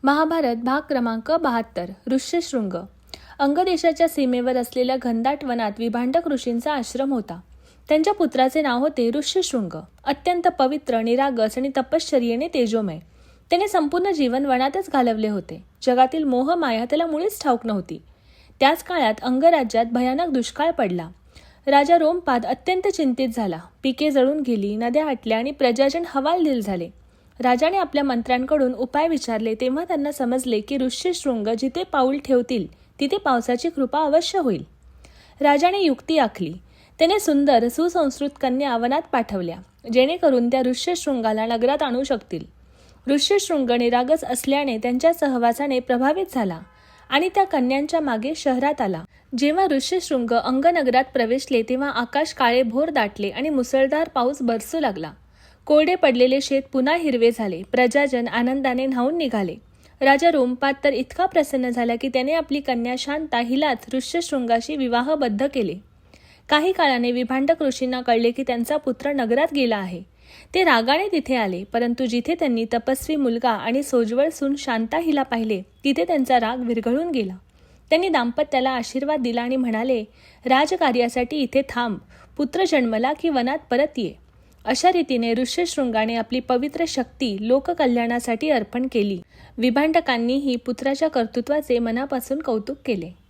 महाभारत भाग क्रमांक 72 ऋष्यशृंग. अंगदेशाच्या सीमेवर असलेल्या घनदाट वनात विभांडक ऋषींचा आश्रम होता. त्यांच्या पुत्राचे नाव होते ऋष्यशृंग. अत्यंत पवित्र, निरागस आणि तपश्चर्येने तेजोमय. त्याने संपूर्ण जीवन वनातच घालवले होते. जगातील मोह माया त्याला मुळीच ठाऊक नव्हती. त्याच काळात अंगराज्यात भयानक दुष्काळ पडला. राजा रोमपाद अत्यंत चिंतित झाला. पिके जळून गेली, नद्या आटल्या आणि प्रजाजन हवालदिल झाले. राजाने आपल्या मंत्र्यांकडून उपाय विचारले तेव्हा त्यांना समजले की ऋष्यशृंग जिथे पाऊल ठेवतील तिथे पावसाची कृपा अवश्य होईल. राजाने युक्ती आखली. त्याने सुंदर सुसंस्कृत कन्या वनात पाठवल्या, जेणेकरून त्या ऋष्यशृंगाला नगरात आणू शकतील. ऋष्यशृंग निरागस असल्याने त्यांच्या सहवासाने प्रभावित झाला आणि त्या कन्यांच्या मागे शहरात आला. जेव्हा ऋष्यशृंग अंगनगरात प्रवेशले तेव्हा आकाश काळेभोर दाटले आणि मुसळधार पाऊस बरसू लागला. कोरडे पडलेले शेत पुन्हा हिरवे झाले. प्रजाजन आनंदाने न्हाऊन निघाले. राजा रोमपाद तर इतका प्रसन्न झाला की त्याने आपली कन्या शांता हिलाच ऋष्यशृंगाशी विवाहबद्ध केले. काही काळाने विभांडक ऋषींना कळले की त्यांचा पुत्र नगरात गेला आहे. ते रागाने तिथे आले, परंतु जिथे त्यांनी तपस्वी मुलगा आणि सोज्वळ सून शांता हिला पाहिले तिथे त्यांचा राग विरघळून गेला. त्यांनी दाम्पत्याला आशीर्वाद दिला आणि म्हणाले, राजकार्यासाठी इथे थांब. पुत्र जन्मला की वनात परत ये. अशा रीतीने ऋष्यशृंगाने आपली पवित्र शक्ती लोककल्याणासाठी अर्पण केली. विभांडकांनीही पुत्राच्या कर्तृत्वाचे मनापासून कौतुक केले.